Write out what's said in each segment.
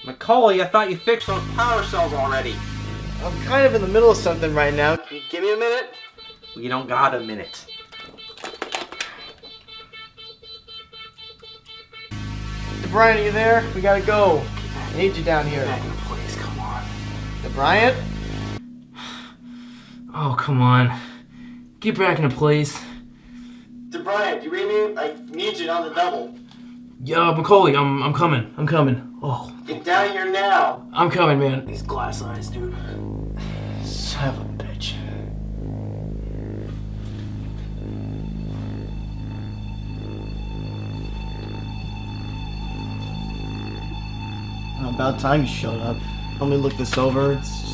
Macaulay, I thought you fixed those power cells already. I'm kind of in the middle of something right now. Can you give me a minute? We don't got a minute. Brian, are you there? We gotta go. I need you down here. Back in place, come on. Brian? Oh, come on. Get back into place. Brian, you read me? I need you on the double. Yeah, Macaulay, I'm coming. I'm coming. Oh. Get down here now. I'm coming, man. These glass eyes, dude. Son of a bitch. About time you showed up. Help me look this over. It's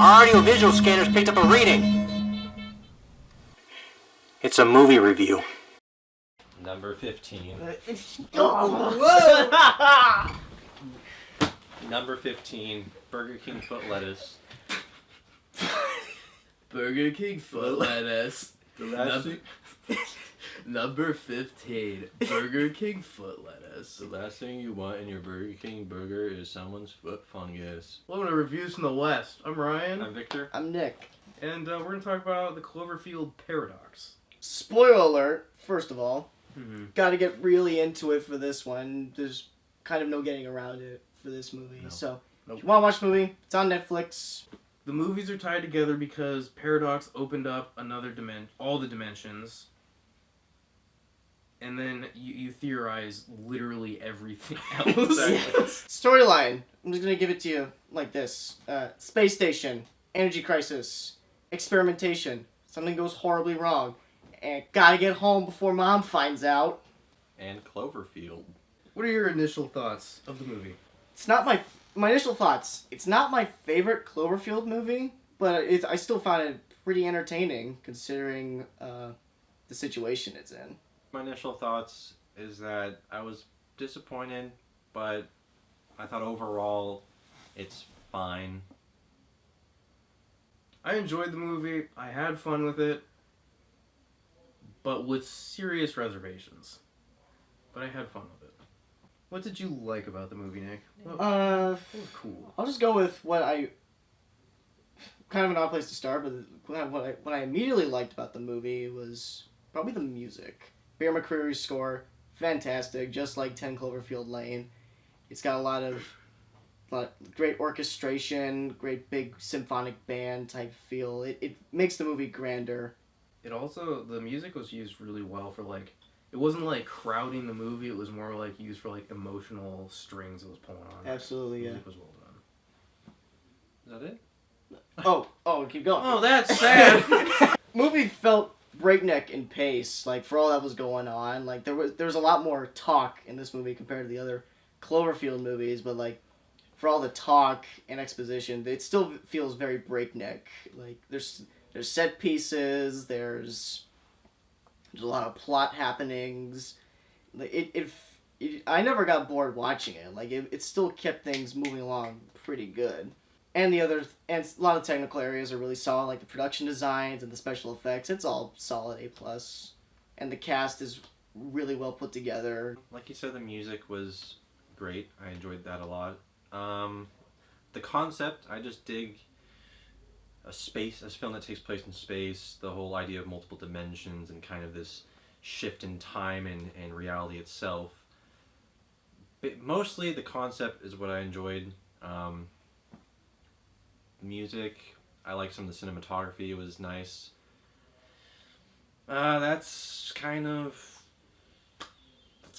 Our audio-visual scanners picked up a reading. It's a movie review. Number 15. Number 15, Burger King foot lettuce. Burger King foot lettuce. Number 15, Burger King foot lettuce. The last thing you want in your Burger King burger is someone's foot fungus. Welcome to Reviews from the West. I'm Ryan. I'm Victor. I'm Nick. And we're going to talk about the Cloverfield Paradox. Spoiler alert, first of all. Mm-hmm. Got to get really into it for this one. There's kind of no getting around it for this movie. No. So, Nope. if you want to watch the movie, it's on Netflix. The movies are tied together because Paradox opened up another all the dimensions. And then you theorize literally everything else. Storyline. I'm just going to give it to you like this. Space station. Energy crisis. Experimentation. Something goes horribly wrong. And gotta get home before Mom finds out. And Cloverfield. What are your initial thoughts of the movie? It's not my initial thoughts. It's not my favorite Cloverfield movie, but I still found it pretty entertaining considering the situation it's in. My initial thoughts is that I was disappointed, but I thought overall it's fine. I enjoyed the movie. I had fun with it. But with serious reservations. But I had fun with it. What did you like about the movie, Nick? What was cool? I'll just go with what I... Kind of an odd place to start, but what I immediately liked about the movie was probably the music. Bear McCreary's score, fantastic, just like 10 Cloverfield Lane. It's got a lot of great orchestration, great big symphonic band type feel. It makes the movie grander. It also, the music was used really well for it wasn't like crowding the movie, it was more like used for emotional strings it was pulling on. Absolutely, the yeah. music was well done. Is that it? Oh, keep going. Oh, that's sad! Movie felt breakneck in pace, for all that was going on. There was a lot more talk in this movie compared to the other Cloverfield movies, but for all the talk and exposition, it still feels very breakneck. There's set pieces, there's a lot of plot happenings. I never got bored watching it. It still kept things moving along pretty good. And a lot of technical areas are really solid, the production designs and the special effects. It's all solid A+. And the cast is really well put together. Like you said, the music was great. I enjoyed that a lot. The concept, I just dig a film that takes place in space, the whole idea of multiple dimensions and kind of this shift in time and reality itself. But mostly the concept is what I enjoyed. Music, I like some of the cinematography, it was nice. That's kind of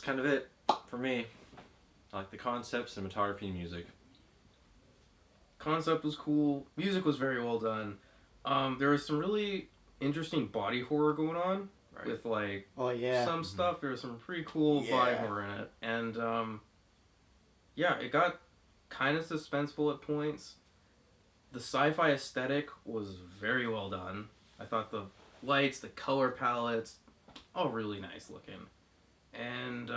it for me. I like the concept, cinematography, and music. Concept was cool. Music was very well done. There was some really interesting body horror going on. Right. With some stuff. There was some pretty cool body horror in it. And it got kind of suspenseful at points. The sci-fi aesthetic was very well done. I thought the lights, the color palettes, all really nice looking. And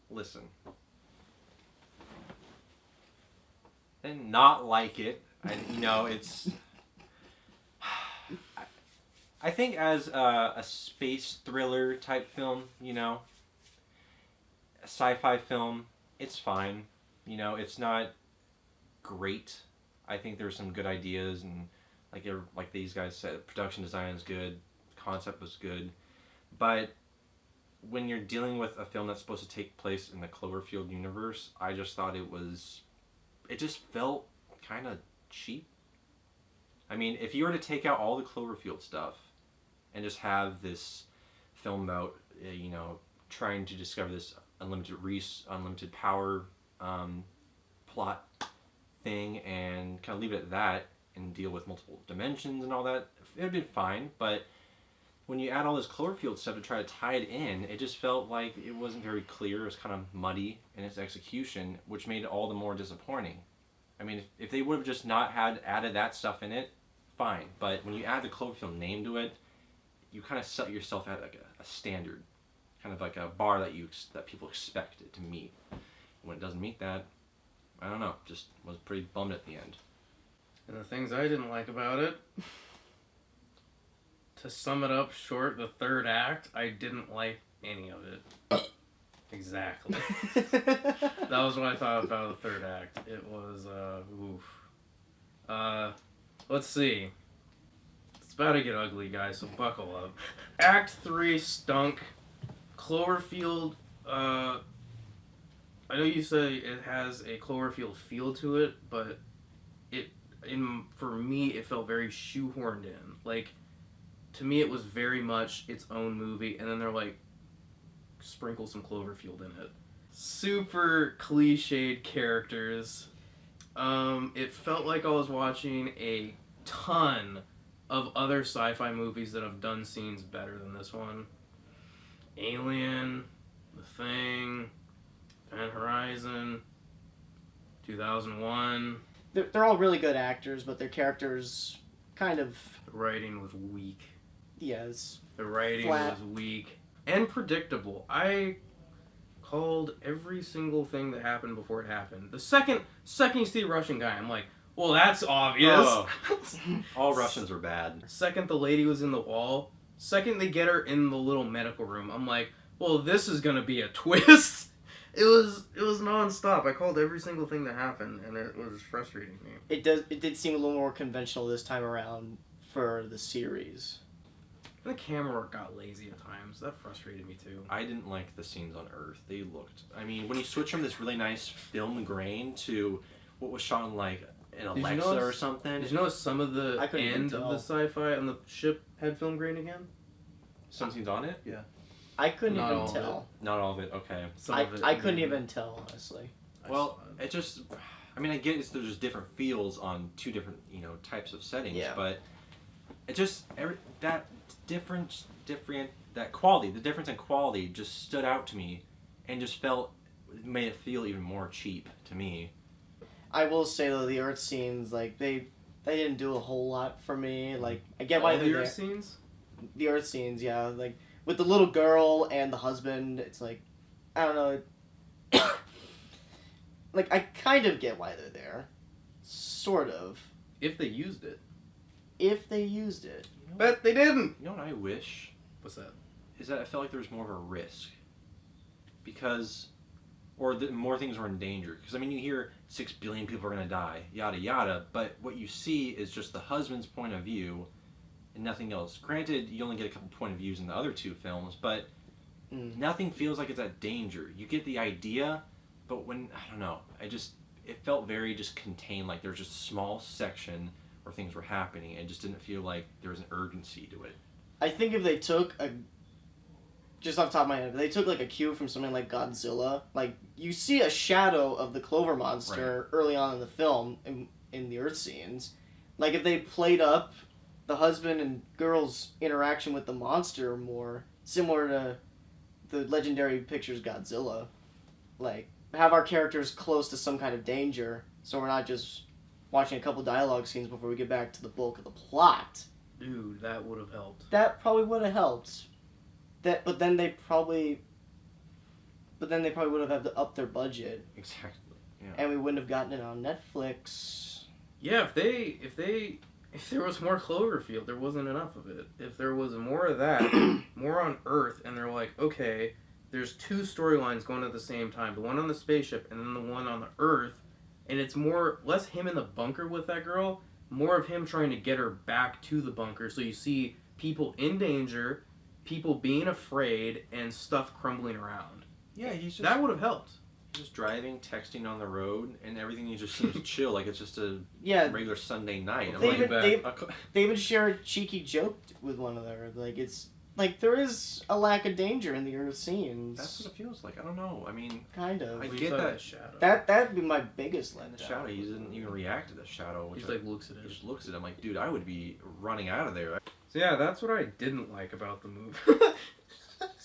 listen. And not like it. It's... I think as a space thriller type film, a sci-fi film, it's fine. It's not great. I think there's some good ideas, and like these guys said, production design is good, concept was good, but when you're dealing with a film that's supposed to take place in the Cloverfield universe, I just thought it just felt kind of cheap. I mean, if you were to take out all the Cloverfield stuff and just have this film about, trying to discover this unlimited power plot thing and kind of leave it at that and deal with multiple dimensions and all that, it would be fine. But when you add all this Cloverfield stuff to try to tie it in, it just felt like it wasn't very clear. It was kind of muddy in its execution, which made it all the more disappointing. I mean, if they would have just not added that stuff in it, fine. But when you add the Cloverfield name to it, you kind of set yourself at like a standard, kind of like a bar that people expect it to meet. When it doesn't meet that, I don't know, just was pretty bummed at the end. And the things I didn't like about it, to sum it up short, the third act, I didn't like any of it. Exactly. That was what I thought about the third act. It was, oof. Let's see. It's about to get ugly, guys, so buckle up. Act 3 stunk. Cloverfield, I know you say it has a Cloverfield feel to it, but for me, it felt very shoehorned in. Like, to me, it was very much its own movie, and then they're like, sprinkle some Cloverfield in it. Super cliched characters. It felt like I was watching a ton of other sci-fi movies that have done scenes better than this one. Alien, The Thing, Event Horizon, 2001. They're all really good actors, but their characters kind of... The writing was weak. Yes. The writing Flat. was weak. And predictable. I called every single thing that happened before it happened. The second you see a Russian guy, I'm like, well, that's obvious. Oh. All Russians are bad. Second the lady was in the wall. Second they get her in the little medical room. I'm like, well, this is gonna be a twist. It was nonstop. I called every single thing that happened, and it was frustrating me. It did seem a little more conventional this time around for the series. And the camera work got lazy at times. That frustrated me too. I didn't like the scenes on Earth. They looked... I mean, when you switch from this really nice film grain to what was shot on, like, an Alexa or something... Did you notice some of the end of the sci-fi on the ship had film grain again? Some scenes on it? Yeah. I couldn't even tell. Not all of it, okay. I couldn't even tell, honestly. Well, it just... I mean, I get there's just different feels on two different, types of settings, but it just... the difference in quality just stood out to me and just made it feel even more cheap to me. I will say, though, the Earth scenes, like, they didn't do a whole lot for me. Like, I get why the Earth scenes? The Earth scenes, yeah. Like, with the little girl and the husband, it's like, I don't know. Like, I kind of get why they're there. Sort of. If they used it. But they didn't. You know what I wish? What's that? Is that I felt like there was more of a risk. More things were in danger. Because, I mean, you hear 6 billion people are going to die, yada yada, but what you see is just the husband's point of view and nothing else. Granted, you only get a couple point of views in the other two films, but nothing feels like it's at danger. You get the idea, but I don't know, it felt very just contained, like there was just a small section where things were happening, and it just didn't feel like there was an urgency to it. I think if they took just off the top of my head, if they took like a cue from something like Godzilla, like you see a shadow of the Clover monster early on in the film in the Earth scenes. Like if they played up the husband and girl's interaction with the monster more similar to the legendary pictures Godzilla, like have our characters close to some kind of danger, so we're not just watching a couple dialogue scenes before we get back to the bulk of the plot. Dude, that would have helped. That probably would have helped. But then they probably but then they probably would have had to up their budget, Exactly. Yeah. and we wouldn't have gotten it on Netflix. Yeah, if there was more Cloverfield, there wasn't enough of it. If there was more of that, more on Earth, and they're like, okay, there's two storylines going at the same time, the one on the spaceship and then the one on the Earth, and it's less him in the bunker with that girl, more of him trying to get her back to the bunker. So you see people in danger, people being afraid, and stuff crumbling around. Yeah, he's just That would have helped. just driving, texting on the road, and everything just seems chill, like it's just a Yeah, regular Sunday night. I'm they like, even, "Uh, they even share a cheeky joke with one another. Like, it's like there is a lack of danger in the Earth scenes. that's what it feels like. I don't know. I mean, Kind of. I We get saw that. shadow. That'd be my biggest in the letdown. shadow, he didn't even react to the shadow. He Which just like looks at he it. just looks at him like, dude, I would be running out of there. So yeah, that's what I didn't like about the movie.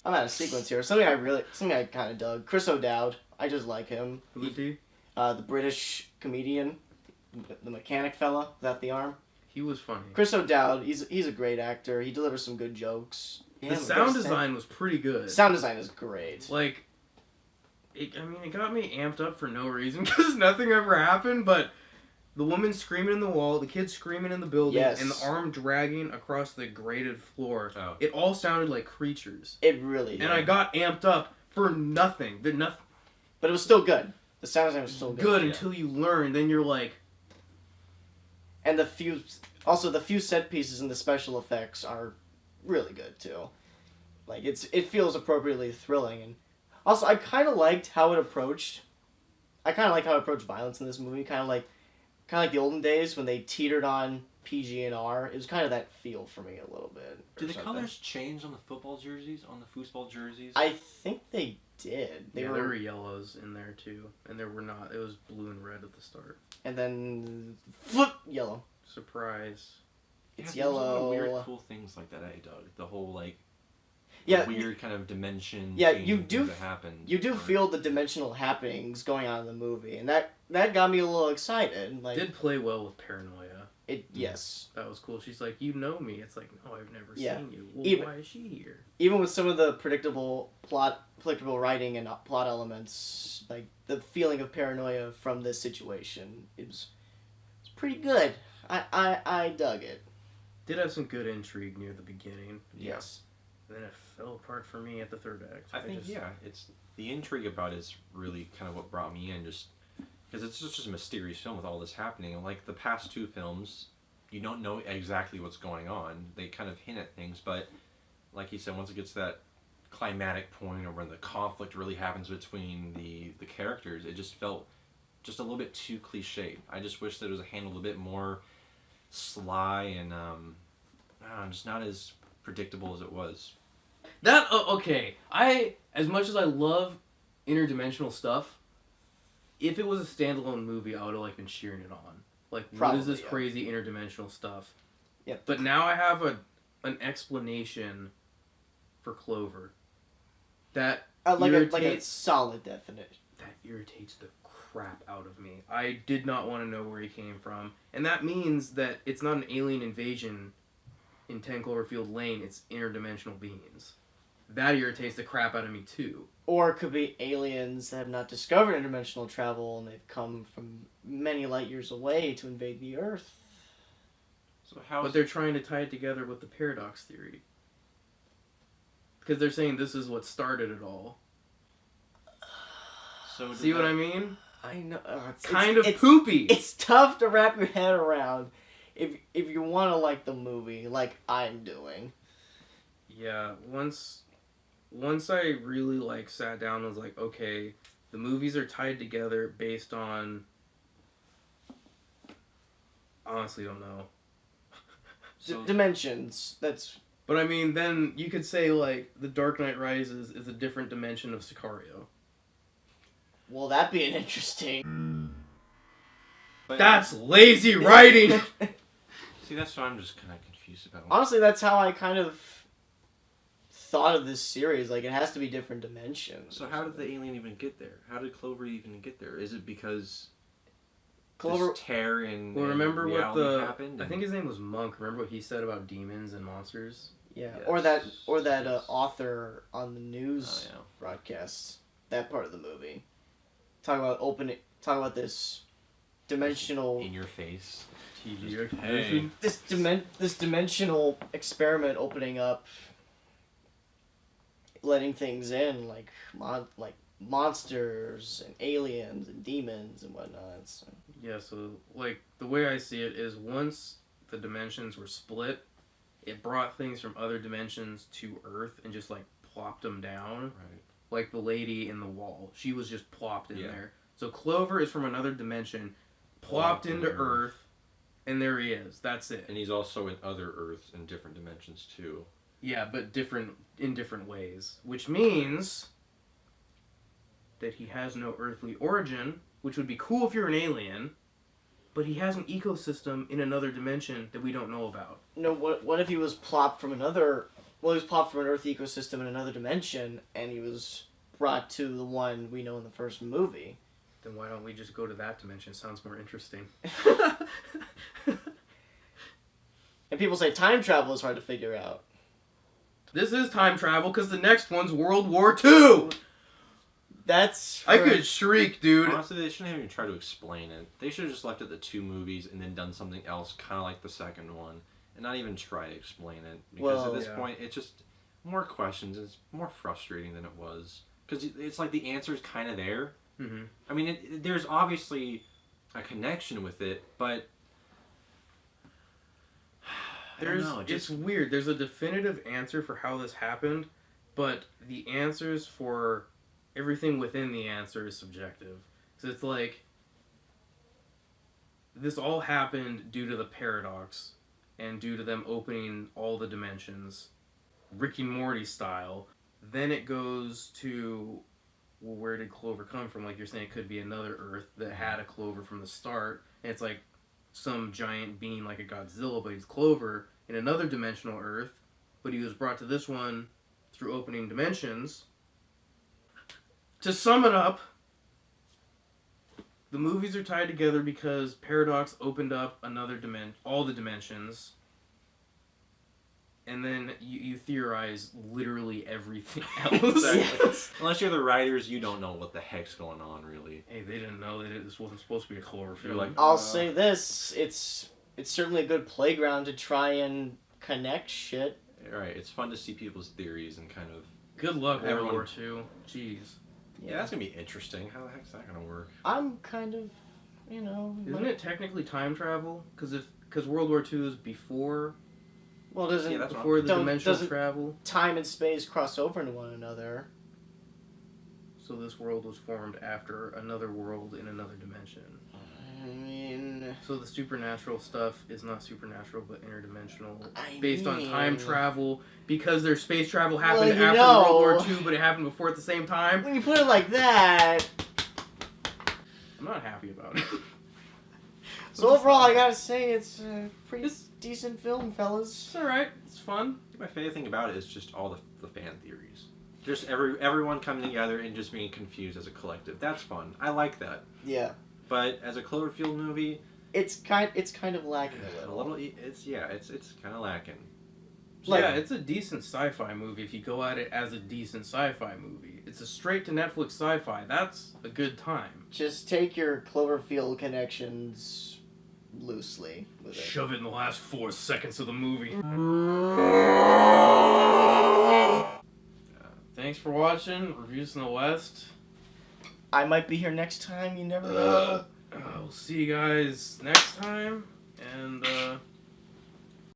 I'm out of sequence here. Something I kind of dug. Chris O'Dowd. I just like him. Who is he? The British comedian, the mechanic fella without the arm. He was funny. Chris O'Dowd. He's a great actor. He delivers some good jokes. The sound design was pretty good. Sound design is great. Like, it got me amped up for no reason because nothing ever happened, but the woman screaming in the wall, the kid screaming in the building, Yes. and the arm dragging across the grated floor, Oh. it all sounded like creatures. It really. And I got amped up for nothing. But it was still good. The sound design was still good. Good yeah. until you learn, then you're like, And the few set pieces and the special effects are really good too. Like it feels appropriately thrilling, and also I kind of liked how it approached. I kind of like how it approached violence in this movie. Kind of like the olden days when they teetered on PG and R. It was kind of that feel for me a little bit. Did or the something. colors change on the football jerseys, on the foosball jerseys? I think they did. there were yellows in there too, and there were not. It was blue and red at the start. and then flip yellow. Surprise. It's there's a lot of yellow. weird, cool things like that, Doug. The whole like Yeah, weird kind of dimension. Yeah, changing you things do that happen. You do feel the dimensional happenings going on in the movie, and that got me a little excited. Like Did play well with paranoia. yes. That was cool. She's like, you know me. It's like, no, I've never Yeah. seen you. Well, Even- why is she here? Even with some of the predictable writing and plot elements, like the feeling of paranoia from this situation, it's pretty good. I dug it. Did have some good intrigue near the beginning. Yeah. Yes. And then it fell apart for me at the third act. I think it's the intrigue about it is really kind of what brought me in, just because it's just a mysterious film with all this happening. And like the past two films, you don't know exactly what's going on. They kind of hint at things, but like you said, once it gets to that climatic point or when the conflict really happens between the characters, it just felt just a little bit too cliched. I just wish that it was handled a bit more sly and just not as predictable as it was. Okay. As much as I love interdimensional stuff, if it was a standalone movie, I would have like been cheering it on. Like, what is Probably, this yeah. crazy interdimensional stuff? Yep. But now I have an explanation for Clover. That Like a irritates solid definition. that irritates the crap out of me. I did not want to know where he came from, and that means that it's not an alien invasion in 10 Cloverfield Lane. It's interdimensional beings. That irritates the crap out of me too. Or it could be aliens that have not discovered interdimensional travel and they've come from many light years away to invade the Earth. So how? But they're trying to tie it together with the paradox theory. Because they're saying this is what started it all. So See what I mean? I know. It's poopy. It's tough to wrap your head around if you want to like the movie like I'm doing. Yeah, once I really like sat down and was like, okay, the movies are tied together based on, honestly don't know. So, Dimensions. That's But I mean, then you could say like The Dark Knight Rises is a different dimension of Sicario. well, that'd be an interesting. but- That's lazy writing. See, that's what I'm just kind of confused about. Honestly, that's how I kind of thought of this series. Like, it has to be different dimensions. So how did the alien even get there? How did Clover even get there? Is it because Clover? this tear in Well, remember what reality happened? I think his name was Monk. Remember what he said about demons and monsters? Yeah, Yes. or that Yes. author on the news Oh, yeah. broadcasts that part of the movie. Talk about this dimensional In your face. TG Just, exposition. this dimensional experiment opening up, letting things in like monsters and aliens and demons and whatnot. So. Yeah, so like the way I see it is once the dimensions were split, it brought things from other dimensions to Earth and just like plopped them down. Right. Like the lady in the wall, she was just plopped in Yeah. there. So Clover is from another dimension, plopped into Earth, and there he is. That's it. And he's also in other Earths in different dimensions too. Yeah, but in different ways, which means that he has no earthly origin, which would be cool if you're an alien, but he has an ecosystem in another dimension that we don't know about. No, what if he was plopped from another? Well, he was plopped from an Earth ecosystem in another dimension, and he was brought to the one we know in the first movie. Then why don't we just go to that dimension? Sounds more interesting. And people say time travel is hard to figure out. This is time travel because the next one's World War II. I could shriek, dude. Honestly, they shouldn't even try to explain it. They should have just left it the 2 movies and then done something else, kind of like the second one, and not even try to explain it. Because at this point, it's just more questions. It's more frustrating than it was. Because it's like the answer's kind of there. Mm-hmm. I mean, there's obviously a connection with it, but It's weird. There's a definitive answer for how this happened, but the answers for everything within the answer is subjective. So it's like, this all happened due to the paradox, and due to them opening all the dimensions, Rick and Morty style. Then it goes to, well, where did Clover come from? Like you're saying, it could be another Earth that had a Clover from the start, and it's like some giant being like a Godzilla, but he's Clover in another dimensional Earth, but he was brought to this one through opening dimensions. To sum it up, the movies are tied together because Paradox opened up another all the dimensions, and then you theorize literally everything else. Exactly. Unless you're the writers, you don't know what the heck's going on, really. Hey, they didn't know that this wasn't supposed to be a Cloverfield. You're like, I'll say this: it's certainly a good playground to try and connect shit. Right, it's fun to see people's theories and kind of... Good luck, World Everyone- War II. Jeez. Yeah, that's going to be interesting. How the heck's that going to work? I'm kind of, Isn't it technically time travel? Because World War II is before Well, doesn't Yeah, that's before the dimensional doesn't travel. time and space cross over into one another? So this world was formed after another world in another dimension. I mean, So the supernatural stuff is not supernatural but interdimensional, I based on time mean- travel, because their space travel happened Well, you after know- World War II, but it happened before at the same time. when you put it like that. I'm not happy about it. So overall, I gotta say it's a pretty decent film, fellas. It's alright. It's fun. My favorite thing about it is just all the fan theories. Just everyone coming together and just being confused as a collective. That's fun. I like that. Yeah, But as a Cloverfield movie, it's kind of lacking a little. it's kind of lacking. Yeah, it's a decent sci-fi movie if you go at it as a decent sci-fi movie. It's a straight to Netflix sci-fi. That's a good time. Just take your Cloverfield connections loosely with it. Shove it in the last 4 seconds of the movie. Thanks for watching Reviews in the West. I might be here next time. You never know. We'll see you guys next time, and